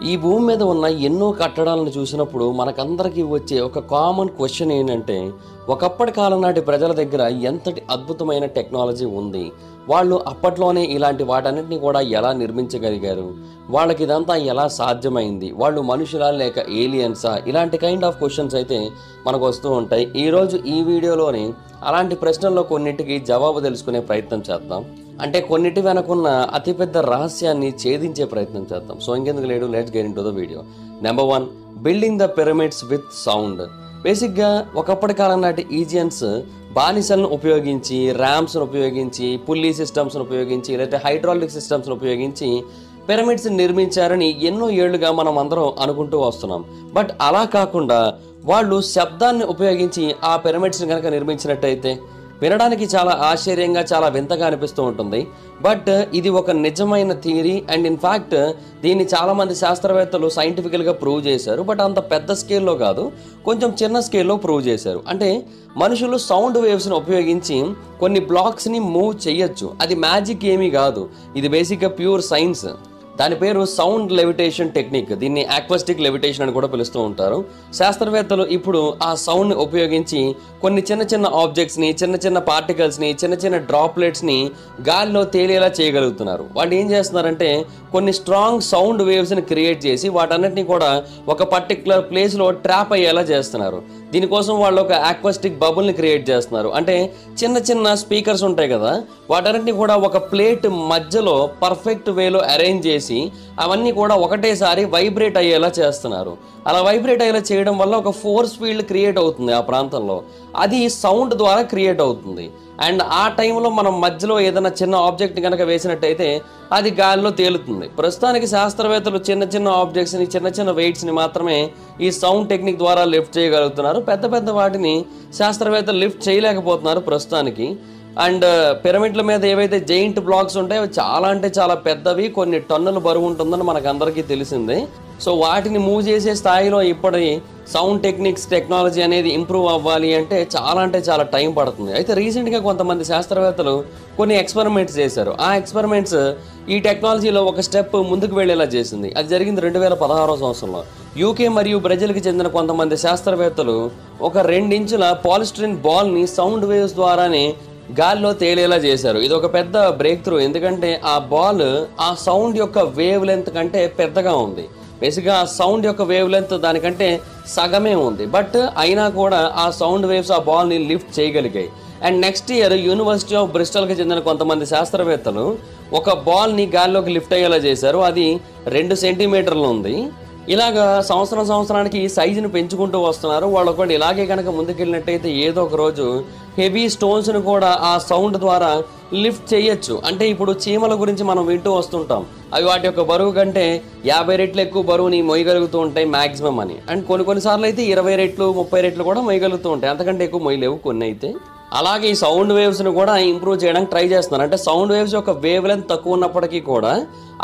ఈ భూమి మీద ఉన్న ఎన్నో కట్టడాలను చూసినప్పుడు మనకందరికీ వచ్చే ఒక కామన్ క్వశ్చన్ ఏంటంటే, ఒకప్పటి కాలం నాటి ప్రజల దగ్గర ఎంతటి అద్భుతమైన టెక్నాలజీ ఉంది, వాళ్ళు అప్పట్లోనే ఇలాంటి వాటన్నిటిని కూడా ఎలా నిర్మించగలిగారు, వాళ్ళకి ఇదంతా ఎలా సాధ్యమైంది, వాళ్ళు మనుషులా లేక ఏలియన్సా, ఇలాంటి కైండ్ ఆఫ్ క్వశ్చన్స్ అయితే మనకు వస్తూ ఉంటాయి. ఈరోజు ఈ వీడియోలోని అలాంటి ప్రశ్నల్లో కొన్నింటికి జవాబు తెలుసుకునే ప్రయత్నం చేద్దాం. అంటే కొన్నిటి వెనకున్న అతిపెద్ద రహస్యాన్ని ఛేదించే ప్రయత్నం చేద్దాం. సో ఇంకెందుకు లేడు, let's get into the video. Number 1, building the pyramids with sound. బేసిక్గా ఒకప్పటి కాలం నాటి ఈజియన్స్ బానిసలను ఉపయోగించి, ర్యామ్స్ను ఉపయోగించి, పుల్లీ సిస్టమ్స్ను ఉపయోగించి, లేకపోతే హైడ్రాలిక్ సిస్టమ్స్ను ఉపయోగించి పిరమిడ్స్ నిర్మించారని ఎన్నో ఏళ్లుగా మనం అందరం అనుకుంటూ వస్తున్నాం. బట్ అలా కాకుండా వాళ్ళు శబ్దాన్ని ఉపయోగించి ఆ పిరమిడ్స్ని కనుక నిర్మించినట్టయితే వినడానికి చాలా ఆశ్చర్యంగా, చాలా వింతగా అనిపిస్తూ ఉంటుంది. బట్ ఇది ఒక నిజమైన థియరీ అండ్ ఇన్ఫ్యాక్ట్ దీన్ని చాలామంది శాస్త్రవేత్తలు సైంటిఫికల్గా ప్రూవ్ చేశారు. బట్ అంత పెద్ద స్కేల్లో కాదు, కొంచెం చిన్న స్కేల్లో ప్రూవ్ చేశారు. అంటే మనుషులు సౌండ్ వేవ్స్ని ఉపయోగించి కొన్ని బ్లాక్స్ని మూవ్ చేయొచ్చు. అది మ్యాజిక్ ఏమీ కాదు, ఇది బేసిక్గా ప్యూర్ సైన్స్. దాని పేరు సౌండ్ లెవిటేషన్ టెక్నిక్. దీన్ని ఆక్వస్టిక్ లెవిటేషన్ అని కూడా పిలుస్తూ ఉంటారు. శాస్త్రవేత్తలు ఇప్పుడు ఆ సౌండ్ని ఉపయోగించి కొన్ని చిన్న చిన్న ఆబ్జెక్ట్స్ని, చిన్న చిన్న పార్టికల్స్ని, చిన్న చిన్న డ్రాప్లెట్స్ని గాలిలో తేలేలా చేయగలుగుతున్నారు. వాళ్ళు ఏం చేస్తున్నారంటే కొన్ని స్ట్రాంగ్ సౌండ్ వేవ్స్ని క్రియేట్ చేసి వాటన్నిటిని కూడా ఒక పర్టికులర్ ప్లేస్లో ట్రాప్ అయ్యేలా చేస్తున్నారు. దీనికోసం వాళ్ళు ఒక ఆక్వస్టిక్ బబుల్ని క్రియేట్ చేస్తున్నారు. అంటే చిన్న చిన్న స్పీకర్స్ ఉంటాయి కదా, వాటన్నిటిని కూడా ఒక ప్లేట్ మధ్యలో పర్ఫెక్ట్ వేలో అరేంజ్ చేసి అవన్నీ కూడా ఒకటేసారి వైబ్రేట్ అయ్యేలా చేస్తున్నారు. అలా వైబ్రేట్ అయ్యేలా చేయడం వల్ల ఒక ఫోర్స్ ఫీల్డ్ క్రియేట్ అవుతుంది ఆ ప్రాంతంలో. అది సౌండ్ ద్వారా క్రియేట్ అవుతుంది. అండ్ ఆ టైంలో మనం మధ్యలో ఏదైనా చిన్న ఆబ్జెక్ట్ని కనుక వేసినట్టయితే అది గాలిలో తేలుతుంది. ప్రస్తుతానికి శాస్త్రవేత్తలు చిన్న చిన్న ఆబ్జెక్ట్స్ని, చిన్న చిన్న వెయిట్స్ని మాత్రమే ఈ సౌండ్ టెక్నిక్ ద్వారా లిఫ్ట్ చేయగలుగుతున్నారు. పెద్ద పెద్ద వాటిని శాస్త్రవేత్తలు లిఫ్ట్ చేయలేకపోతున్నారు ప్రస్తుతానికి. అండ్ పిరమిడ్ల మీద ఏవైతే జైంట్ బ్లాక్స్ ఉంటాయో అవి చాలా అంటే చాలా పెద్దవి, కొన్ని టన్నుల బరువు ఉంటుందని మనకు అందరికీ తెలిసిందే. సో వాటిని మూవ్ చేసే స్థాయిలో ఇప్పటి సౌండ్ టెక్నాలజీ అనేది ఇంప్రూవ్ అవ్వాలి అంటే చాలా టైం పడుతుంది. అయితే రీసెంట్గా కొంతమంది శాస్త్రవేత్తలు కొన్ని ఎక్స్పెరిమెంట్స్ చేశారు. ఆ ఎక్స్పెరిమెంట్స్ ఈ టెక్నాలజీలో ఒక స్టెప్ ముందుకు వెళ్ళేలా చేసింది. అది జరిగింది 2016 సంవత్సరంలో. యూకే మరియు బ్రెజిల్కి చెందిన కొంతమంది శాస్త్రవేత్తలు ఒక 2 ఇంచుల పాలిస్టరీన్ బాల్ని సౌండ్ వేవ్స్ ద్వారానే గాల్లో తేలేలా చేశారు. ఇది ఒక పెద్ద బ్రేక్ త్రూ, ఎందుకంటే ఆ బాల్ ఆ సౌండ్ యొక్క వేవ్ లెంత్ కంటే పెద్దగా ఉంది. బేసిక్గా ఆ సౌండ్ యొక్క వేవ్ లెంత్ దానికంటే సగమే ఉంది. బట్ అయినా కూడా ఆ సౌండ్ వేవ్స్ ఆ బాల్ని లిఫ్ట్ చేయగలిగాయి. And next year university of బ్రిస్టల్కి చెందిన కొంతమంది శాస్త్రవేత్తలు ఒక బాల్ని గాల్లోకి లిఫ్ట్ అయ్యేలా చేశారు. అది 2 సెంటీమీటర్లు ఉంది. ఇలాగా సంవత్సరానికి ఈ సైజుని పెంచుకుంటూ వస్తున్నారు. వాళ్ళు ఒకటి ఇలాగే కనుక ముందుకెళ్ళినట్టయితే ఏదో ఒక రోజు హెవీ స్టోన్స్ని కూడా ఆ సౌండ్ ద్వారా లిఫ్ట్ చేయొచ్చు. అంటే ఇప్పుడు చీమల గురించి మనం వింటూ వస్తుంటాం, అవి వాటి యొక్క బరువు కంటే 50 రెట్లు ఎక్కువ బరువుని మోయగలుగుతూ ఉంటాయి మ్యాక్సిమం అని. అండ్ కొన్నిసార్లు అయితే 20 రెట్లు 30 రెట్లు కూడా మోయగలుగుతూ ఉంటాయి, అంతకంటే ఎక్కువ మోయలేవు కొన్ని అయితే. అలాగే ఈ సౌండ్ వేవ్స్ని కూడా ఇంప్రూవ్ చేయడానికి ట్రై చేస్తున్నారు. అంటే సౌండ్ వేవ్స్ యొక్క వేవ్ లెంత్ తక్కువ ఉన్నప్పటికీ కూడా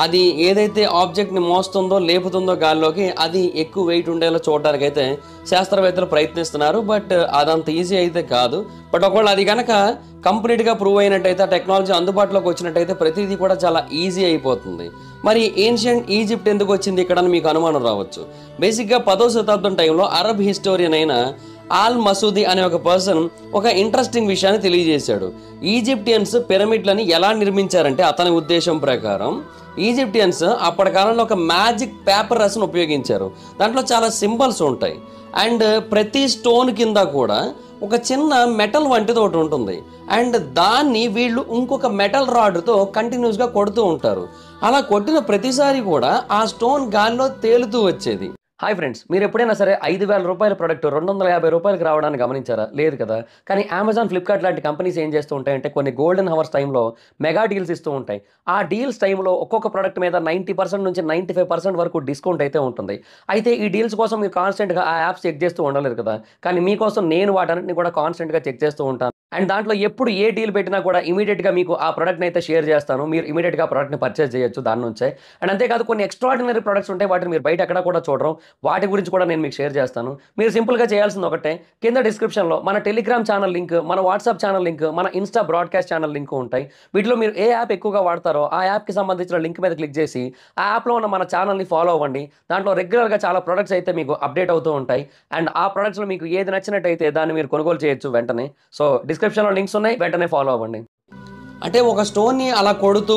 అది ఏదైతే ఆబ్జెక్ట్ని మోస్తుందో, లేపుతుందో గాల్లోకి, అది ఎక్కువ వెయిట్ ఉండేలా చూడడానికి అయితే శాస్త్రవేత్తలు ప్రయత్నిస్తున్నారు. బట్ అదంత ఈజీ అయితే కాదు. బట్ ఒకవేళ అది కనుక కంప్లీట్గా ప్రూవ్ అయినట్టయితే, ఆ టెక్నాలజీ అందుబాటులోకి వచ్చినట్టయితే ప్రతిదీ కూడా చాలా ఈజీ అయిపోతుంది. మరి ఏన్షియంట్ ఈజిప్ట్ ఎందుకు వచ్చింది ఇక్కడ అని మీకు అనుమానం రావచ్చు. బేసిక్గా 10వ శతాబ్దం టైంలో అరబ్ హిస్టోరియన్ అయిన ఆల్ మసూది అనే ఒక పర్సన్ ఒక ఇంట్రెస్టింగ్ విషయాన్ని తెలియజేశాడు. ఈజిప్టియన్స్ పిరమిడ్లని ఎలా నిర్మించారంటే అతని ఉద్దేశం ప్రకారం ఈజిప్టియన్స్ అప్పటి కాలంలో ఒక మ్యాజిక్ పేపర్ రస్ను ఉపయోగించారు. దాంట్లో చాలా సింబల్స్ ఉంటాయి. అండ్ ప్రతి స్టోన్ కింద కూడా ఒక చిన్న మెటల్ వంటిది ఒకటి ఉంటుంది. అండ్ దాన్ని వీళ్ళు ఇంకొక మెటల్ రాడ్తో కంటిన్యూస్గా కొడుతూ ఉంటారు. అలా కొట్టిన ప్రతిసారి కూడా ఆ స్టోన్ గాల్లో తేలుతూ వచ్చేది. హాయ్ ఫ్రెండ్స్, మీరు ఎప్పుడైనా సరే 5,000 రూపాయల ప్రోడక్ట్ 250 రూపాయలకి రావడానికి గమనించారా? లేదు కదా. కానీ అమెజాన్, ఫ్లిప్కార్ట్ లాంటి కంపెనీస్ ఏం చేస్తూ ఉంటాయంటే కొన్ని గోల్డెన్ హవర్స్ టైంలో మెగా డీల్స్ ఇస్తూ ఉంటాయి. ఆ డీల్స్ టైంలో ఒక్కొక్క ప్రోడక్ట్ మీద 90% నుంచి 95% వరకు డిస్కౌంట్ అయితే ఉంటుంది. అయితే ఈ డీల్స్ కోసం మీరు కాన్స్టెంట్గా ఆ యాప్స్ చెక్ చేస్తూ ఉండలేరు కదా. కానీ మీకోసం నేను వాటన్నిటిని కూడా కాన్స్టెంట్గా చెక్ చేస్తూ ఉంటాను. అండ్ దాంట్లో ఎప్పుడు ఏ డీల్ పెట్టినా కూడా ఇమీడియట్గా మీకు ఆ ప్రోడక్ట్ని అయితే షేర్ చేస్తాను. మీరు ఇమీడియట్గా ఆ ప్రోడక్ట్ని పర్చేస్ చేయొచ్చు దాని నుంచే. అండ్ అంతేకాదు కొన్ని ఎక్స్ట్రాడినరీ ప్రొడక్ట్స్ ఉంటాయి, వాటిని మీరు బయట ఎక్కడ కూడా చూడరు. వాటి గురించి కూడా నేను మీకు షేర్ చేస్తాను. మీరు సింపుల్గా చేయాల్సింది ఒకటే, కింద డిస్క్రిప్షన్లో మన టెలిగ్రామ్ ఛానల్ లింక్, మన వాట్సాప్ ఛానల్ లింక్, మన ఇన్స్టా బ్రాడ్కాస్ట్ ఛానల్ లింక్ ఉంటాయి. వీటిలో మీరు ఏ యాప్ ఎక్కువగా వాడతారో ఆ యాప్కి సంబంధించిన లింక్ మీద క్లిక్ చేసి ఆ యాప్లో ఉన్న మన ఛానల్ని ఫాలో అవ్వండి. దాంట్లో రెగ్యులర్గా చాలా ప్రొడక్ట్స్ అయితే మీకు అప్డేట్ అవుతూ ఉంటాయి. అండ్ ఆ ప్రొడక్ట్స్లో మీకు ఏది నచ్చినట్టయితే దాన్ని మీరు కొనుగోలు చేయొచ్చు వెంటనే. సో డిస్క్రిప్షన్లో లింక్స్ ఉన్నాయి, వెంటనే ఫాలో అవ్వండి. అంటే ఒక స్టోన్ని అలా కొడుతూ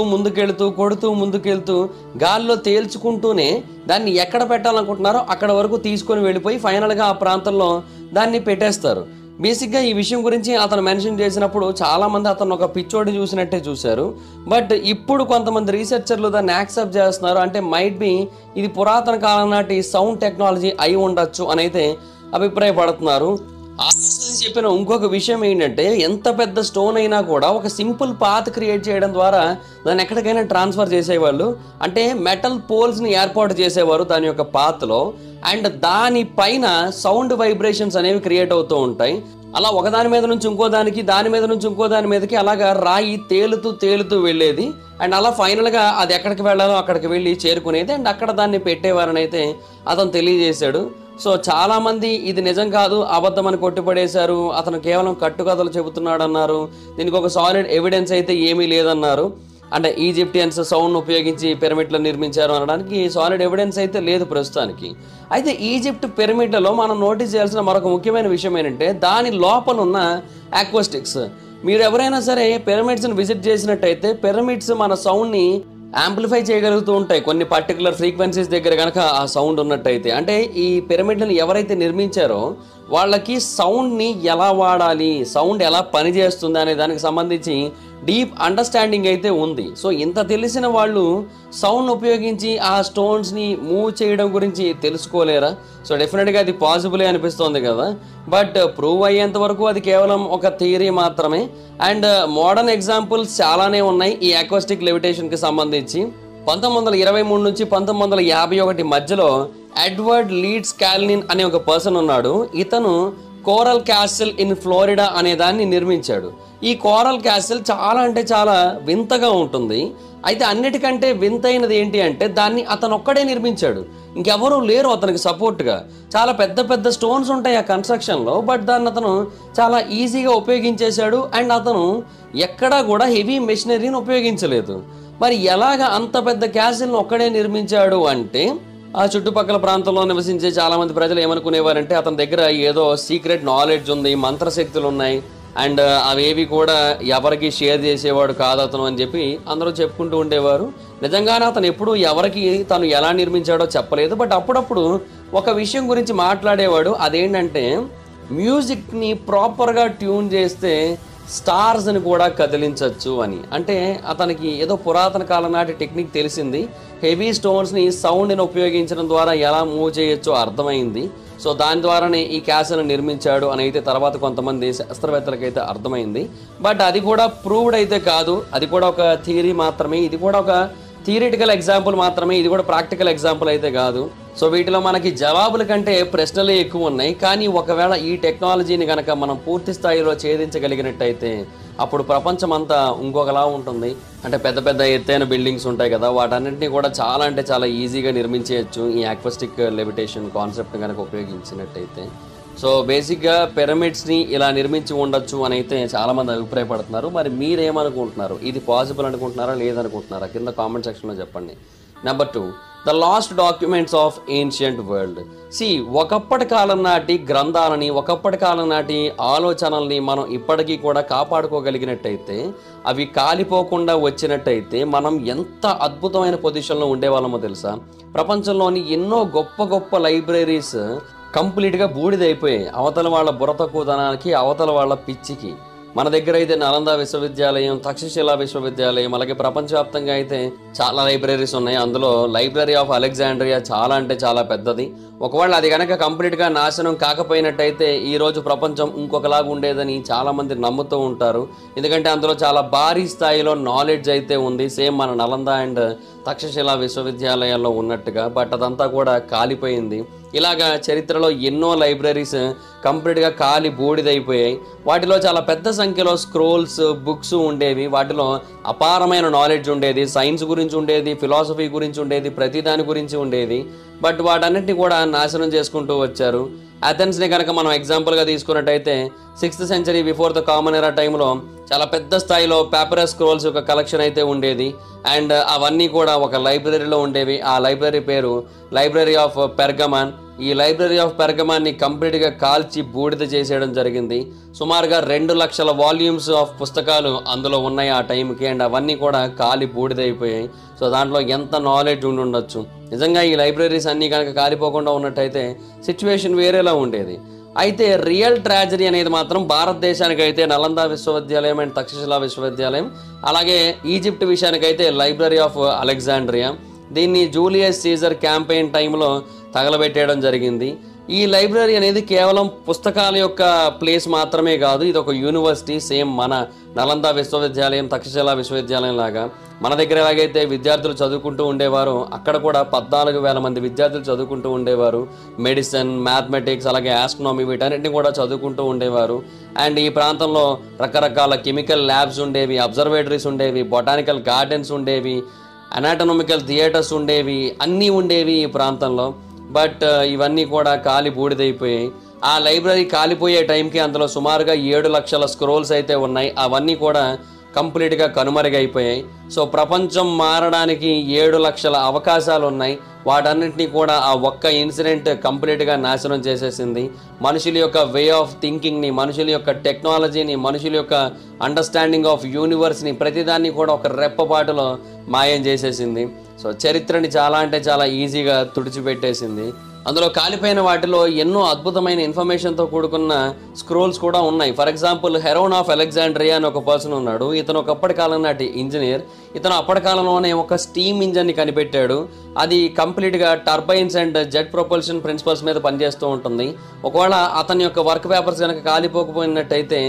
ముందుకెళ్తూ గాల్లో తేల్చుకుంటూనే దాన్ని ఎక్కడ పెట్టాలనుకుంటున్నారో అక్కడ వరకు తీసుకొని వెళ్ళిపోయి ఫైనల్గా ఆ ప్రాంతంలో దాన్ని పెట్టేస్తారు. బేసిక్గా ఈ విషయం గురించి అతను మెన్షన్ చేసినప్పుడు చాలామంది అతను ఒక పిచ్చోడిని చూసినట్టే చూశారు. బట్ ఇప్పుడు కొంతమంది రీసెర్చర్లు దాన్ని యాక్సెప్ట్ చేస్తున్నారు. అంటే మైట్ బి ఇది పురాతన కాలం నాటి సౌండ్ టెక్నాలజీ అయి ఉండొచ్చు అని అయితే అభిప్రాయపడుతున్నారు. చెప్పిన ఇంకొక విషయం ఏంటంటే, ఎంత పెద్ద స్టోన్ అయినా కూడా ఒక సింపుల్ పాత్ క్రియేట్ చేయడం ద్వారా దాన్ని ఎక్కడికైనా ట్రాన్స్ఫర్ చేసేవాళ్ళు. అంటే మెటల్ పోల్స్ని ఏర్పాటు చేసేవారు దాని యొక్క పాత్లో. అండ్ దానిపైన సౌండ్ వైబ్రేషన్స్ అనేవి క్రియేట్ అవుతూ ఉంటాయి. అలా ఒకదాని మీద నుంచి ఇంకో దానికి, దాని మీద నుంచి ఇంకో దాని మీదకి అలాగా రాయి తేలుతూ వెళ్ళేది. అండ్ అలా ఫైనల్గా అది ఎక్కడికి వెళ్ళాలో అక్కడికి వెళ్ళి చేరుకునేది. అండ్ అక్కడ దాన్ని పెట్టేవారని అయితే అతను తెలియజేశాడు. సో చాలామంది ఇది నిజం కాదు, అబద్ధం అని కొట్టిపడేశారు, అతను కేవలం కట్టుకథలు చెబుతున్నాడు అన్నారు. దీనికి ఒక సాలిడ్ ఎవిడెన్స్ అయితే ఏమీ లేదన్నారు. అంటే ఈజిప్టియన్స్ సౌండ్ ఉపయోగించి పిరమిడ్లు నిర్మించారు అనడానికి సాలిడ్ ఎవిడెన్స్ అయితే లేదు ప్రస్తుతానికి. అయితే ఈజిప్ట్ పిరమిడ్లలో మనం నోటీస్ చేయాల్సిన మరొక ముఖ్యమైన విషయం ఏంటంటే, దాని లోపల ఉన్న అక్వాస్టిక్స్. మీరు ఎవరైనా సరే పిరమిడ్స్ని విజిట్ చేసినట్టయితే పిరమిడ్స్ మన సౌండ్ని యాంప్లిఫై చేయగలుగుతూ ఉంటాయి కొన్ని పర్టికులర్ ఫ్రీక్వెన్సీస్ దగ్గర కనుక ఆ సౌండ్ ఉన్నట్టయితే. అంటే ఈ పిరమిడ్లను ఎవరైతే నిర్మించారో వాళ్ళకి సౌండ్ని ఎలా వాడాలి, సౌండ్ ఎలా పనిచేస్తుంది అనే దానికి సంబంధించి డీప్ అండర్స్టాండింగ్ అయితే ఉంది. సో ఇంత తెలిసిన వాళ్ళు సౌండ్ ఉపయోగించి ఆ స్టోన్స్ని మూవ్ చేయడం గురించి తెలుసుకోలేరా? సో డెఫినెట్గా అది పాసిబులే అనిపిస్తోంది కదా. బట్ ప్రూవ్ అయ్యేంత వరకు అది కేవలం ఒక థియరీ మాత్రమే. అండ్ మోడర్న్ ఎగ్జాంపుల్స్ చాలానే ఉన్నాయి ఈ అక్వాస్టిక్ లెవిటేషన్కి సంబంధించి. 1923 నుంచి 1951 మధ్యలో ఎడ్వర్డ్ లీడ్స్ క్యాల్నిన్ అనే ఒక పర్సన్ ఉన్నాడు. ఇతను కోరల్ క్యాసిల్ ఇన్ ఫ్లోరిడా అనే దాన్ని నిర్మించాడు. ఈ కోరల్ క్యాసిల్ చాలా అంటే చాలా వింతగా ఉంటుంది. అయితే అన్నిటికంటే వింతైనది ఏంటి అంటే, దాన్ని అతను ఒక్కడే నిర్మించాడు, ఇంకెవరూ లేరు అతనికి సపోర్ట్గా. చాలా పెద్ద పెద్ద స్టోన్స్ ఉంటాయి ఆ కన్స్ట్రక్షన్లో, బట్ దాన్ని అతను చాలా ఈజీగా ఉపయోగించేశాడు. అండ్ అతను ఎక్కడా కూడా హెవీ మెషినరీని ఉపయోగించలేదు. మరి ఎలాగ అంత పెద్ద క్యాసిల్ని ఒక్కడే నిర్మించాడు అంటే, ఆ చుట్టుపక్కల ప్రాంతంలో నివసించే చాలామంది ప్రజలు ఏమనుకునేవారంటే, అతని దగ్గర ఏదో సీక్రెట్ నాలెడ్జ్ ఉంది, మంత్రశక్తులు ఉన్నాయి, అండ్ అవేవి కూడా ఎవరికి షేర్ చేసేవాడు కాదు అతను అని చెప్పి అందరూ చెప్పుకుంటూ ఉండేవారు. నిజంగానే అతను ఎప్పుడు ఎవరికి తను ఎలా నిర్మించాడో చెప్పలేదు. బట్ అప్పుడప్పుడు ఒక విషయం గురించి మాట్లాడేవాడు. అదేంటంటే, మ్యూజిక్ని ప్రాపర్గా ట్యూన్ చేస్తే స్టార్స్ని కూడా కదిలించవచ్చు అని. అంటే అతనికి ఏదో పురాతన కాలం నాటి టెక్నిక్ తెలిసింది. హెవీ స్టోన్స్ని సౌండ్ని ఉపయోగించడం ద్వారా ఎలా మూవ్ చేయొచ్చో అర్థమైంది. సో దాని ద్వారానే ఈ క్యాసిల్ని నిర్మించాడు అని అయితే తర్వాత కొంతమంది శాస్త్రవేత్తలకైతే అర్థమైంది. బట్ అది కూడా ప్రూవ్డ్ అయితే కాదు, అది కూడా ఒక థియరీ మాత్రమే. ఇది కూడా ఒక థియరిటికల్ ఎగ్జాంపుల్ మాత్రమే, ఇది కూడా ప్రాక్టికల్ ఎగ్జాంపుల్ అయితే కాదు. సో వీటిలో మనకి జవాబుల కంటే ప్రశ్నలే ఎక్కువ ఉన్నాయి. కానీ ఒకవేళ ఈ టెక్నాలజీని కనుక మనం పూర్తి స్థాయిలో ఛేదించగలిగినట్టయితే అప్పుడు ప్రపంచం అంతా ఇంకొకలా ఉంటుంది. అంటే పెద్ద పెద్ద ఎత్తైన బిల్డింగ్స్ ఉంటాయి కదా, వాటన్నింటినీ కూడా చాలా అంటే చాలా ఈజీగా నిర్మించేయచ్చు ఈ అక్వాస్టిక్ లెవిటేషన్ కాన్సెప్ట్ కనుక ఉపయోగించినట్టయితే. సో బేసిక్గా పిరమిడ్స్ని ఇలా నిర్మించి ఉండొచ్చు అని అయితే చాలామంది అభిప్రాయపడుతున్నారు. మరి మీరేమనుకుంటున్నారు? ఇది పాసిబుల్ అనుకుంటున్నారా లేదనుకుంటున్నారా? కింద కామెంట్ సెక్షన్లో చెప్పండి. Number 2, the last documents of ancient world. ఒకప్పటి కాలం నాటి గ్రంథాలని, ఒకప్పటి కాలం నాటి ఆలోచనల్ని మనం ఇప్పటికీ కూడా కాపాడుకోగలిగినట్టయితే, అవి కాలిపోకుండా వచ్చినట్టయితే మనం ఎంత అద్భుతమైన పొజిషన్లో ఉండేవాళ్ళమో తెలుసా? ప్రపంచంలోని ఎన్నో గొప్ప గొప్ప లైబ్రరీస్ కంప్లీట్గా బూడిదైపోయాయి. అవతల వాళ్ళ బుర్ర తక్కువదనానికి, అవతల వాళ్ళ పిచ్చికి. మన దగ్గర అయితే నలంద విశ్వవిద్యాలయం, తక్షశిలా విశ్వవిద్యాలయం, అలాగే ప్రపంచవ్యాప్తంగా అయితే చాలా లైబ్రరీస్ ఉన్నాయి. అందులో లైబ్రరీ ఆఫ్ అలెగ్జాండ్రియా చాలా అంటే చాలా పెద్దది. ఒకవేళ అది కనుక కంప్లీట్గా నాశనం కాకపోయినట్టయితే ఈరోజు ప్రపంచం ఇంకొకలాగా ఉండేదని చాలామంది నమ్ముతూ ఉంటారు. ఎందుకంటే అందులో చాలా భారీ స్థాయిలో నాలెడ్జ్ అయితే ఉంది, సేమ్ మన నలంద అండ్ తక్షశిలా విశ్వవిద్యాలయాల్లో ఉన్నట్టుగా. బట్ అదంతా కూడా కాలిపోయింది. ఇలాగా చరిత్రలో ఎన్నో లైబ్రరీస్ కంప్లీట్గా కాలి బూడిదైపోయాయి. వాటిలో చాలా పెద్ద సంఖ్యలో స్క్రోల్స్, బుక్స్ ఉండేవి. వాటిలో అపారమైన నాలెడ్జ్ ఉండేది, సైన్స్ గురించి ఉండేది, ఫిలాసఫీ గురించి ఉండేది, ప్రతి దాని గురించి ఉండేది. బట్ వాటన్నిటిని కూడా నాశనం చేసుకుంటూ వచ్చారు. అథెన్స్ని కనుక మనం ఎగ్జాంపుల్గా తీసుకున్నట్టయితే 6th century before the common ఎరా టైంలో చాలా పెద్ద స్థాయిలో పేపరస్ స్క్రోల్స్ యొక్క కలెక్షన్ అయితే ఉండేది. అండ్ అవన్నీ కూడా ఒక లైబ్రరీలో ఉండేవి. ఆ లైబ్రరీ పేరు లైబ్రరీ ఆఫ్ పెర్గమాన్. ఈ లైబ్రరీ ఆఫ్ పెర్గమాన్ని కంప్లీట్గా కాల్చి బూడిద చేసేయడం జరిగింది. సుమారుగా 2 లక్షల వాల్యూమ్స్ ఆఫ్ పుస్తకాలు అందులో ఉన్నాయి ఆ టైంకి. అండ్ అవన్నీ కూడా కాలి బూడిదైపోయాయి. సో దాంట్లో ఎంత నాలెడ్జ్ ఉండి ఉండొచ్చు. నిజంగా ఈ లైబ్రరీస్ అన్నీ కనుక కాలిపోకుండా ఉన్నట్టయితే సిచ్యువేషన్ వేరేలా ఉండేది. అయితే రియల్ ట్రాజడీ అనేది మాత్రం భారతదేశానికి అయితే నలంద విశ్వవిద్యాలయం అండ్ తక్షశిలా విశ్వవిద్యాలయం, అలాగే ఈజిప్ట్ విషయానికైతే లైబ్రరీ ఆఫ్ అలెగ్జాండ్రియా. దీన్ని జూలియస్ సీజర్ క్యాంపెయిన్ టైంలో తగలబెట్టేయడం జరిగింది. ఈ లైబ్రరీ అనేది కేవలం పుస్తకాల యొక్క ప్లేస్ మాత్రమే కాదు, ఇది ఒక యూనివర్సిటీ. సేమ్ మన నలంద విశ్వవిద్యాలయం, తక్షశిలా విశ్వవిద్యాలయం లాగా మన దగ్గర ఎలాగైతే విద్యార్థులు చదువుకుంటూ ఉండేవారు, అక్కడ కూడా 14,000 మంది విద్యార్థులు చదువుకుంటూ ఉండేవారు. మెడిసిన్, మ్యాథమెటిక్స్, అలాగే ఆస్ట్రోనమీ వీటన్నిటిని కూడా చదువుకుంటూ ఉండేవారు. అండ్ ఈ ప్రాంతంలో రకరకాల కెమికల్ ల్యాబ్స్ ఉండేవి, అబ్జర్వేటరీస్ ఉండేవి, బొటానికల్ గార్డెన్స్ ఉండేవి, అనాటోమికల్ థియేటర్స్ ఉండేవి, అన్నీ ఉండేవి ఈ ప్రాంతంలో. బట్ ఇవన్నీ కూడా కాలి బూడిదైపోయాయి. ఆ లైబ్రరీ కాలిపోయే టైంకి అందులో సుమారుగా 7 లక్షల స్క్రోల్స్ అయితే ఉన్నాయి. అవన్నీ కూడా కంప్లీట్గా కనుమరుగైపోయాయి. సో ప్రపంచం మారడానికి 7 లక్షల అవకాశాలు ఉన్నాయి. వాటన్నింటినీ కూడా ఆ ఒక్క ఇన్సిడెంట్ కంప్లీట్గా నాశనం చేసేసింది. మనుషుల యొక్క వే ఆఫ్ థింకింగ్ని, మనుషుల యొక్క టెక్నాలజీని, మనుషుల యొక్క అండర్స్టాండింగ్ ఆఫ్ యూనివర్స్ని, ప్రతిదాన్ని కూడా ఒక రెప్పపాటులో మాయం చేసేసింది. సో చరిత్రని చాలా అంటే చాలా ఈజీగా తుడిచిపెట్టేసింది. అందులో కాలిపోయిన వాటిలో ఎన్నో అద్భుతమైన ఇన్ఫర్మేషన్తో కూడుకున్న స్క్రోల్స్ కూడా ఉన్నాయి. ఫర్ ఎగ్జాంపుల్ హెరోన్ ఆఫ్ అలెగ్జాండ్రియా అని ఒక పర్సన్ ఉన్నాడు. ఇతను ఒకప్పటి కాలం నాటి ఇంజనీర్. ఇతను అప్పటి కాలంలోనే ఒక స్టీమ్ ఇంజన్ని కనిపెట్టాడు. అది కంప్లీట్గా turbines and jet propulsion principles మీద పనిచేస్తూ ఉంటుంది. ఒకవేళ అతని యొక్క వర్క్ పేపర్స్ కనుక కాలిపోకపోయినట్టయితే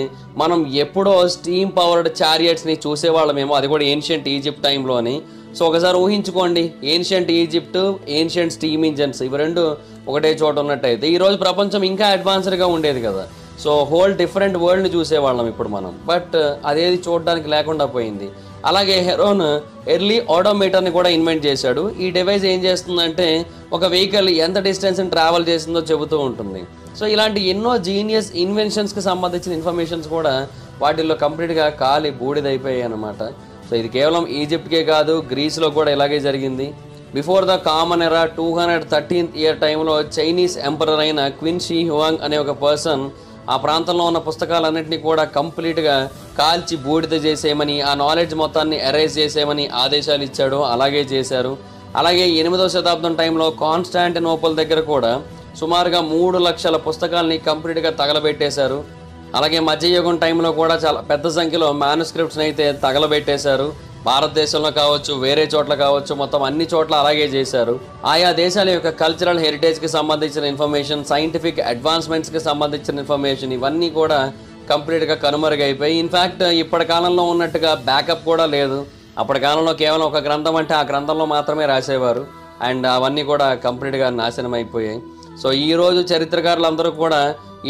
మనం ఎప్పుడో స్టీమ్ పవర్డ్ చారియట్స్ని చూసేవాళ్ళమేమో, అది కూడా ఏన్షియంట్ ఈజిప్ట్ టైంలోని. సో ఒకసారి ఊహించుకోండి, ancient Egypt, ancient steam engines, ఇవి రెండు ఒకటే చోట ఉన్నట్టయితే ఈరోజు ప్రపంచం ఇంకా అడ్వాన్స్డ్గా ఉండేది కదా. సో హోల్ డిఫరెంట్ వరల్డ్ని చూసేవాళ్ళం ఇప్పుడు మనం. బట్ అదేది చూడడానికి లేకుండా పోయింది. అలాగే హెరోన్ ఎర్లీ ఆడోమీటర్ని కూడా ఇన్వెంట్ చేశాడు. ఈ డివైస్ ఏం చేస్తుందంటే ఒక వెహికల్ ఎంత డిస్టెన్స్ని ట్రావెల్ చేసిందో చెబుతూ ఉంటుంది. సో ఇలాంటి ఎన్నో జీనియస్ ఇన్వెన్షన్స్కి సంబంధించిన ఇన్ఫర్మేషన్స్ కూడా వాటిల్లో కంప్లీట్గా కాలి బూడిదైపోయాయి అన్నమాట. సో ఇది కేవలం ఈజిప్ట్కే కాదు, గ్రీస్లో కూడా ఇలాగే జరిగింది. బిఫోర్ ద కామన్ ఎరా 213th ఇయర్ టైంలో చైనీస్ ఎంపరర్ అయిన క్విన్ షీ హ్యువాంగ్ అనే ఒక పర్సన్ ఆ ప్రాంతంలో ఉన్న పుస్తకాలన్నింటినీ కూడా కంప్లీట్గా కాల్చి బూడిద చేసేయమని, ఆ నాలెడ్జ్ మొత్తాన్ని ఎరేజ్ చేసేయమని ఆదేశాలు ఇచ్చాడు. అలాగే చేశారు. అలాగే 8వ శతాబ్దం టైంలో కాన్స్టాంటినోపుల్ దగ్గర కూడా సుమారుగా 3 లక్షల పుస్తకాలని కంప్లీట్గా తగలబెట్టేశారు. అలాగే మధ్యయుగం టైంలో కూడా చాలా పెద్ద సంఖ్యలో మ్యానుస్క్రిప్ట్స్ని అయితే తగలబెట్టేశారు. భారతదేశంలో కావచ్చు, వేరే చోట్ల కావచ్చు, మొత్తం అన్ని చోట్ల అలాగే చేశారు. ఆయా దేశాల యొక్క కల్చరల్ హెరిటేజ్కి సంబంధించిన ఇన్ఫర్మేషన్, సైంటిఫిక్ అడ్వాన్స్మెంట్స్కి సంబంధించిన ఇన్ఫర్మేషన్, ఇవన్నీ కూడా కంప్లీట్గా కనుమరుగైపోయి, ఇన్ఫ్యాక్ట్ ఇప్పటి కాలంలో ఉన్నట్టుగా బ్యాకప్ కూడా లేదు. అప్పటి కాలంలో కేవలం ఒక గ్రంథం అంటే ఆ గ్రంథంలో మాత్రమే రాసేవారు. అండ్ అవన్నీ కూడా కంప్లీట్గా నాశనం అయిపోయాయి. సో ఈరోజు చరిత్రకారులందరూ కూడా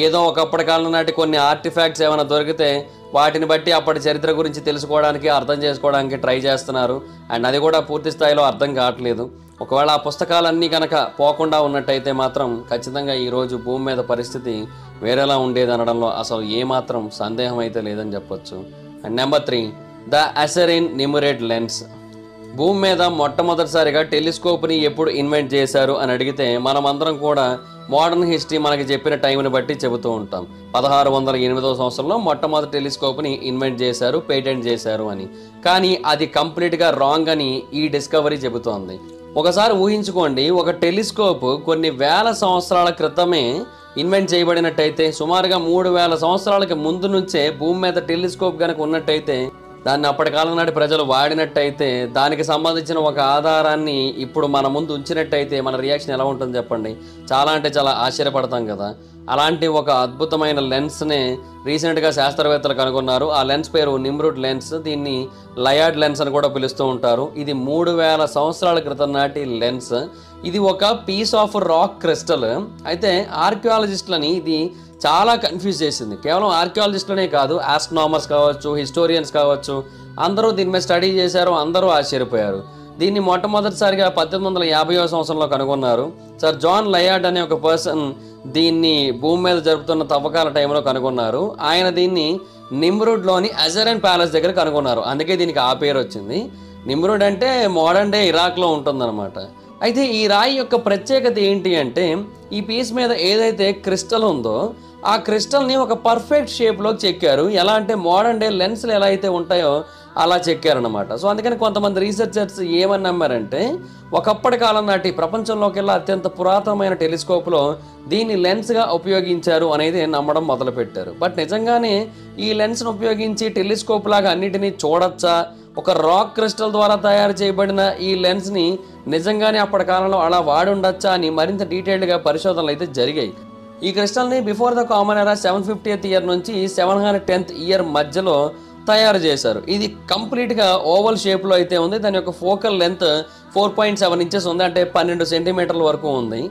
ఏదో ఒకప్పటి కాలం నాటి కొన్ని ఆర్టిఫాక్ట్స్ ఏమైనా దొరికితే వాటిని బట్టి అప్పటి చరిత్ర గురించి తెలుసుకోవడానికి, అర్థం చేసుకోవడానికి ట్రై చేస్తున్నారు. అండ్ అది కూడా పూర్తి స్థాయిలో అర్థం కావట్లేదు. ఒకవేళ ఆ పుస్తకాలన్నీ కనుక పోకుండా ఉన్నట్టయితే మాత్రం ఖచ్చితంగా ఈరోజు భూమి మీద పరిస్థితి వేరేలా ఉండేది అనడంలో అసలు ఏమాత్రం సందేహం అయితే లేదని చెప్పొచ్చు. అండ్ నెంబర్ 3, ద అసెరిన్ నిమురేట్ లెన్స్. భూమి మీద మొట్టమొదటిసారిగా టెలిస్కోప్ని ఎప్పుడు ఇన్వెంట్ చేశారు అని అడిగితే మనమందరం కూడా మోడర్న్ హిస్టరీ మనకి చెప్పిన టైంని బట్టి చెబుతూ ఉంటాం. 1608వ సంవత్సరంలో మొట్టమొదటి టెలిస్కోప్ని ఇన్వెంట్ చేశారు, పేటెంట్ చేశారు అని. కానీ అది కంప్లీట్గా రాంగ్ అని ఈ డిస్కవరీ చెబుతోంది. ఒకసారి ఊహించుకోండి, ఒక టెలిస్కోప్ కొన్ని వేల సంవత్సరాల క్రితమే ఇన్వెంట్ చేయబడినట్టయితే, సుమారుగా 3000 సంవత్సరాలకి ముందు నుంచే భూమి మీద టెలిస్కోప్ కనుక ఉన్నట్టయితే, దాన్ని అప్పటి కాలం నాటి ప్రజలు వాడినట్టయితే, దానికి సంబంధించిన ఒక ఆధారాన్ని ఇప్పుడు మన ముందు ఉంచినట్టయితే మన రియాక్షన్ ఎలా ఉంటుంది చెప్పండి? చాలా అంటే చాలా ఆశ్చర్యపడతాం కదా. అలాంటి ఒక అద్భుతమైన లెన్స్నే రీసెంట్గా శాస్త్రవేత్తలు కనుగొన్నారు. ఆ లెన్స్ పేరు నిమ్రుడ్ లెన్స్. దీన్ని లయాడ్ లెన్స్ అని కూడా పిలుస్తూ ఉంటారు. ఇది 3000 సంవత్సరాల క్రితం నాటి లెన్స్. ఇది ఒక పీస్ ఆఫ్ రాక్ క్రిస్టల్. అయితే ఆర్కియాలజిస్టులని ఇది చాలా కన్ఫ్యూజ్ చేసింది. కేవలం ఆర్కియాలజిస్టులనే కాదు, ఆస్ట్రోనామర్స్ కావచ్చు, హిస్టోరియన్స్ కావచ్చు, అందరూ దీని మీద స్టడీ చేశారు, అందరూ ఆశ్చర్యపోయారు. దీన్ని మొట్టమొదటిసారిగా 1850వ సంవత్సరంలో కనుగొన్నారు. సర్ జాన్ లయార్డ్ అనే ఒక పర్సన్ దీన్ని భూమి మీద జరుపుతున్న తవ్వకాల టైంలో కనుగొన్నారు. ఆయన దీన్ని నిమ్రుడ్లోని అజరన్ ప్యాలెస్ దగ్గర కనుగొన్నారు. అందుకే దీనికి ఆ పేరు వచ్చింది. నిమ్రుడ్ అంటే మోడర్న్ డే ఇరాక్లో ఉంటుందన్నమాట. అయితే ఈ రాయి యొక్క ప్రత్యేకత ఏంటి అంటే, ఈ పీస్ మీద ఏదైతే క్రిస్టల్ ఉందో ఆ క్రిస్టల్ని ఒక పర్ఫెక్ట్ షేప్లోకి చెక్కారు. ఎలా అంటే మోడర్న్ డే లెన్స్లు ఎలా అయితే ఉంటాయో అలా చెక్కారనమాట. సో అందుకని కొంతమంది రీసెర్చర్స్ ఏమని నమ్మారంటే, ఒకప్పటి కాలం నాటి ప్రపంచంలోకెల్లా అత్యంత పురాతనమైన టెలిస్కోప్లో దీన్ని లెన్స్గా ఉపయోగించారు అనేది నమ్మడం మొదలుపెట్టారు. బట్ నిజంగానే ఈ లెన్స్ను ఉపయోగించి టెలిస్కోప్ లాగా అన్నిటినీ చూడొచ్చా, ఒక రాక్ క్రిస్టల్ ద్వారా తయారు చేయబడిన ఈ లెన్స్ని నిజంగానే అప్పటి కాలంలో అలా వాడి ఉండొచ్చా అని మరింత డీటెయిల్డ్గా పరిశోధనలు అయితే జరిగాయి. ఈ క్రిస్టల్ని బిఫోర్ ద కామన్ ఎరా 750th ఇయర్ నుంచి 710th ఇయర్ మధ్యలో తయారు చేశారు. ఇది కంప్లీట్గా ఓవల్ షేప్లో అయితే ఉంది. దాని యొక్క ఫోకల్ లెంత్ 4.7 ఇంచెస్ ఉంది, అంటే 12 సెంటీమీటర్ల వరకు ఉంది.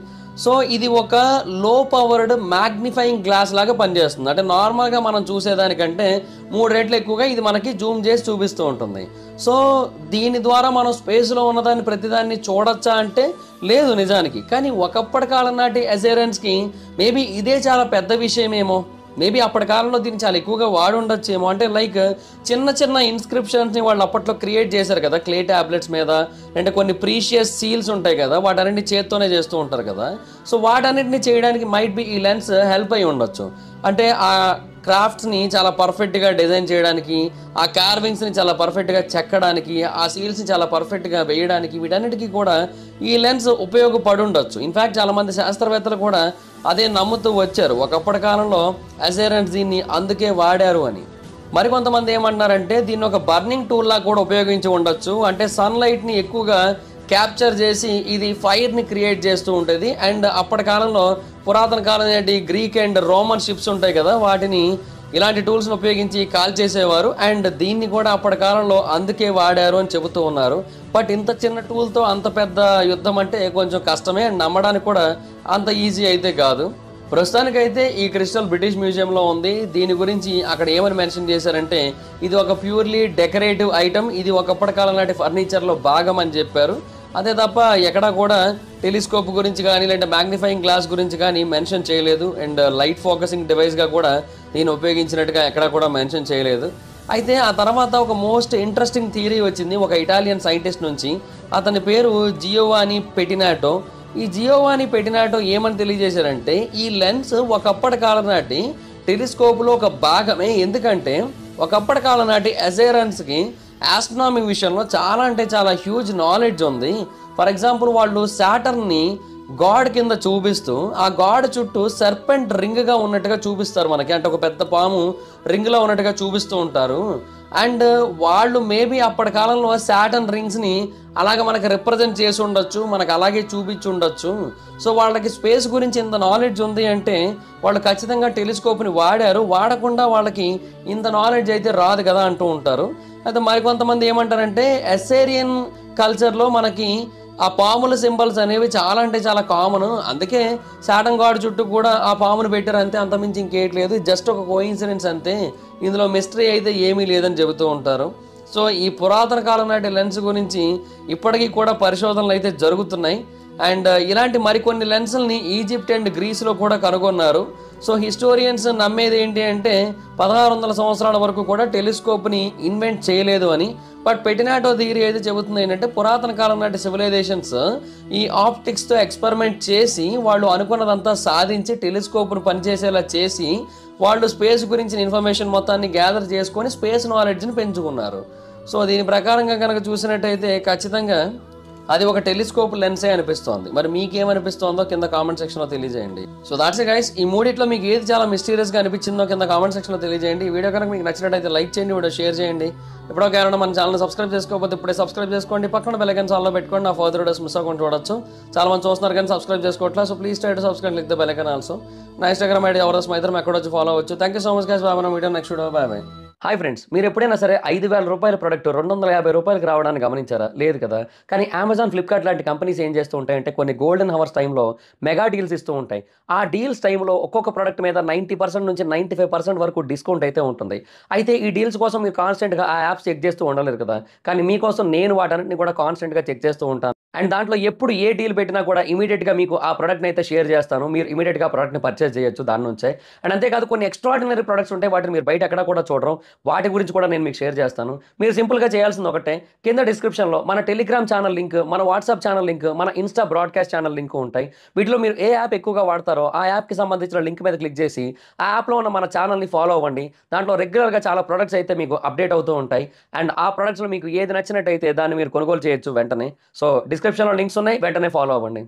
సో ఇది ఒక లో పవర్డ్ మ్యాగ్నిఫైయింగ్ గ్లాస్ లాగా పనిచేస్తుంది. అంటే నార్మల్గా మనం చూసేదానికంటే 3 రెట్లు ఎక్కువగా ఇది మనకి జూమ్ చేసి చూపిస్తూ ఉంటుంది. సో దీని ద్వారా మనం స్పేస్లో ఉన్నదాన్ని ప్రతిదాన్ని చూడొచ్చా అంటే లేదు నిజానికి. కానీ ఒకప్పటి కాలం నాటి అజైరన్స్కి మేబీ ఇదే చాలా పెద్ద విషయమేమో. మేబీ అప్పటి కాలంలో దీన్ని చాలా ఎక్కువగా వాడి ఉండొచ్చేమో. అంటే లైక్ చిన్న చిన్న ఇన్స్క్రిప్షన్స్ని వాళ్ళు అప్పట్లో క్రియేట్ చేశారు కదా క్లే ట్యాబ్లెట్స్ మీద, అంటే కొన్ని ప్రీషియస్ సీల్స్ ఉంటాయి కదా, వాటన్నిటిని చేత్తోనే చేస్తూ ఉంటారు కదా. సో వాటన్నిటిని చేయడానికి మైట్ బి ఈ లెన్స్ హెల్ప్ అయి ఉండొచ్చు. అంటే ఆ క్రాఫ్ట్స్ని చాలా పర్ఫెక్ట్గా డిజైన్ చేయడానికి, ఆ కార్వింగ్స్ని చాలా పర్ఫెక్ట్గా చెక్కడానికి, ఆ సీల్స్ని చాలా పర్ఫెక్ట్గా వేయడానికి, వీటన్నిటికీ కూడా ఈ లెన్స్ ఉపయోగపడి ఉండొచ్చు. ఇన్ఫ్యాక్ట్ చాలామంది శాస్త్రవేత్తలు కూడా అదే నమ్ముతూ వచ్చారు. ఒకప్పటి కాలంలో అజైరన్స్ దీన్ని అందుకే వాడారు అని. మరికొంతమంది ఏమంటున్నారంటే దీన్ని ఒక బర్నింగ్ టూల్లా కూడా ఉపయోగించి ఉండొచ్చు. అంటే సన్లైట్ని ఎక్కువగా క్యాప్చర్ చేసి ఇది ఫైర్ని క్రియేట్ చేస్తూ ఉంటుంది. అండ్ అప్పటి కాలంలో పురాతన కాలం ఏంటి గ్రీక్ అండ్ రోమన్ షిప్స్ ఉంటాయి కదా, వాటిని ఇలాంటి టూల్స్ని ఉపయోగించి కాల్ చేసేవారు. అండ్ దీన్ని కూడా అప్పటి కాలంలో అందుకే వాడారు అని చెబుతూ ఉన్నారు. బట్ ఇంత చిన్న టూల్తో అంత పెద్ద యుద్ధం అంటే కొంచెం కష్టమే, అండ్ నమ్మడానికి కూడా అంత ఈజీ అయితే కాదు. ప్రస్తుతానికైతే ఈ క్రిస్టల్ బ్రిటిష్ మ్యూజియంలో ఉంది. దీని గురించి అక్కడ ఏమని మెన్షన్ చేశారంటే ఇది ఒక ప్యూర్లీ డెకరేటివ్ ఐటమ్, ఇది ఒకప్పటి కాలం నాటి ఫర్నిచర్లో భాగం అని చెప్పారు. అదే తప్ప ఎక్కడా కూడా టెలిస్కోప్ గురించి కానీ లేదంటే మ్యాగ్నిఫైయింగ్ గ్లాస్ గురించి కానీ మెన్షన్ చేయలేదు. అండ్ లైట్ ఫోకసింగ్ డివైస్గా కూడా దీన్ని ఉపయోగించినట్టుగా ఎక్కడా కూడా మెన్షన్ చేయలేదు. అయితే ఆ తర్వాత ఒక మోస్ట్ ఇంట్రెస్టింగ్ థియరీ వచ్చింది ఒక ఇటాలియన్ సైంటిస్ట్ నుంచి. అతని పేరు జియోవానీ పెటినాటో. ఈ జియోవానీ పెటినాటో ఏమని తెలియజేశారంటే ఈ లెన్స్ ఒకప్పటి కాలం నాటి టెలిస్కోప్లో ఒక భాగమే. ఎందుకంటే ఒకప్పటి కాలం నాటి అజైరన్స్కి ఆస్ట్రానమీ విషయంలో చాలా అంటే చాలా హ్యూజ్ నాలెడ్జ్ ఉంది. ఫర్ ఎగ్జాంపుల్ వాళ్ళు సాటర్న్ని గాడ్ కింద చూపిస్తూ ఆ గాడ్ చుట్టూ సర్పెంట్ రింగ్గా ఉన్నట్టుగా చూపిస్తారు మనకి. అంటే ఒక పెద్ద పాము రింగ్లో ఉన్నట్టుగా చూపిస్తూ ఉంటారు. అండ్ వాళ్ళు మేబీ అప్పటి కాలంలో సాటర్న్ రింగ్స్ని అలాగ మనకి రిప్రజెంట్ చేసి ఉండొచ్చు, మనకు అలాగే చూపించి ఉండొచ్చు. సో వాళ్ళకి స్పేస్ గురించి ఇంత నాలెడ్జ్ ఉంది అంటే వాళ్ళు ఖచ్చితంగా టెలిస్కోప్ని వాడారు. వాడకుండా వాళ్ళకి ఇంత నాలెడ్జ్ అయితే రాదు కదా అంటూ ఉంటారు. అయితే మరికొంతమంది ఏమంటారంటే అసేరియన్ కల్చర్లో మనకి ఆ పాముల సింబల్స్ అనేవి చాలా అంటే చాలా కామన్. అందుకే సాటర్న్ గాడ్ చుట్టూ కూడా ఆ పామును పెట్టారు అంతే, అంతమించి ఇంకేయట్లేదు, జస్ట్ ఒక కోయిన్సిడెన్స్ అంతే, ఇందులో మిస్టరీ అయితే ఏమీ లేదని చెబుతూ ఉంటారు. సో ఈ పురాతన కాలం నాటి లెన్స్ గురించి ఇప్పటికీ కూడా పరిశోధనలు అయితే జరుగుతున్నాయి. అండ్ ఇలాంటి మరికొన్ని లెన్సుల్ని ఈజిప్ట్ అండ్ గ్రీస్లో కూడా కనుగొన్నారు. సో హిస్టోరియన్స్ నమ్మేది ఏంటి అంటే 1600 సంవత్సరాల వరకు కూడా టెలిస్కోప్ని ఇన్వెంట్ చేయలేదు అని. బట్ పెటినాటో థియరీ అయితే చెబుతుంది ఏంటంటే పురాతన కాలం నాటి సివిలైజేషన్స్ ఈ ఆప్టిక్స్తో ఎక్స్పెరిమెంట్ చేసి వాళ్ళు అనుకున్నదంతా సాధించి టెలిస్కోప్ను పనిచేసేలా చేసి వాళ్ళు స్పేస్ గురించిన ఇన్ఫర్మేషన్ మొత్తాన్ని గ్యాదర్ చేసుకొని స్పేస్ నాలెడ్జ్ని పెంచుకున్నారు. సో దీని ప్రకారంగా కనుక చూసినట్టయితే ఖచ్చితంగా అది ఒక టెలిస్కోప్ లెన్సే అనిపిస్తోంది. మరి మీకేమనిపిస్తోందో కింద కామెంట్ సెక్షన్లో తెలియజేయండి. So that's it guys. ఈ మూడిట్లో మీకు ఏది చాలా మిస్టీరియస్గా అనిపించిందో కింద కామెంట్ సెక్షన్లో తెలియజేయండి. ఈ వీడియో కనుక మీకు నచ్చినట్టయితే లైక్ చేయండి, వీడియో షేర్ చేయండి. ఎప్పుడో కారణం మన ఛానల్ సబ్స్క్రైబ్ చేసుకోకపోతే ఇప్పుడే సబ్స్క్రైబ్ చేసుకోండి, పక్కన బెల్ ఐకాన్ ఆన్లో పెట్టుకోండి, నా ఫర్దర్ వీడియోస్ మిస్ అవ్వకుండా చూడొచ్చు. చాలా మంది చూస్తున్నారు కానీ సబ్స్క్రైబ్ చేసుకోవట్లేదు. So please try to subscribe click the bell icon also. నా ఇన్స్టాగ్రామ్ ఐడి ఎవరో ఇద్దరం ఎక్కడ వచ్చి ఫాలో అవ్వచ్చు. Thank you so much guys. Bye. మన video next video. Bye bye. Hi friends, మీరు ఎప్పుడైనా సరే రూ. 5,000 ప్రొడక్ట్ రూ. 250కి రావడాన్ని గమనించారా? లేదు కదా! కానీ అమెజాన్, ఫ్లిప్‌కార్ట్ లాంటి కంపెనీస్ ఏం చేస్తూ ఉంటాయంటే కొన్ని గోల్డెన్ హవర్స్ టైమ్‌లో మెగా డీల్స్ ఇస్తూ ఉంటాయి. ఆ డీల్స్ టైమ్‌లో ఒక్కొక్క ప్రొడక్ట్ మీద 90% నుంచి 95% వరకు డిస్కౌంట్ అయితే ఉంటుంది. అయితే ఈ డీల్స్ కోసం మీరు కాన్స్టెంట్‌గా ఆ యాప్స్ చెక్ చేస్తూ ఉండలేరు కదా! కానీ మీకోసం నేను వాటన్నిటిని కూడా కాన్స్టెంట్‌గా చెక్ చేస్తూ ఉంటాను. అండ్ దాంట్లో ఎప్పుడు ఏ డీల్ పెట్టినా కూడా ఇమ్మీడియేట్‌గా మీకు ఆ ప్రొడక్ట్‌ని అయితే షేర్ చేస్తాను. మీరు ఇమ్మీడియేట్‌గా ఆ ప్రొడక్ట్‌ని పర్చేజ్ చేయొచ్చు దాని నుంచే. అండ్ అంతేకాదు కొన్ని ఎక్స్ట్రార్డినరీ ప్రొడక్ట్స్ ఉంటాయి. వాటిని మీరు బయట ఎక్కడ కూడా చూడరు. వాటి గురించి కూడా నేను మీకు షేర్ చేస్తాను. మీరు సింపుల్‌గా చేయాల్సింది ఒకటే, కింద డిస్క్రిప్షన్‌లో మన టెలిగ్రామ్ ఛానల్ లింక్, మన వాట్సాప్ ఛానల్ లింక్, మన ఇన్‌స్టా బ్రాడ్‌కాస్ట్ ఛానల్ లింక్ ఉంటాయి. వీటిలో మీరు ఏ యాప్ ఎక్కువగా వాడతారో ఆ యాప్‌కి సంబంధించిన లింక్ మీద క్లిక్ చేసి, ఆ యాప్‌లో ఉన్న మన ఛానల్‌ని ఫాలో అవ్వండి. దాంట్లో రెగ్యులర్‌గా చాలా ప్రొడక్ట్స్ అయితే మీకు అప్డేట్ అవుతూ ఉంటాయి. అండ్ ఆ ప్రొడక్ట్స్‌లో మీకు ఏది నచ్చినట్టయితే దాన్ని మీరు కొనుగోలు చేయొచ్చు వెంటనే. సో, డిస్క్రిప్షన్‌లో లింక్స్ ఉన్నాయి. వెంటనే ఫాలో అవ్వండి.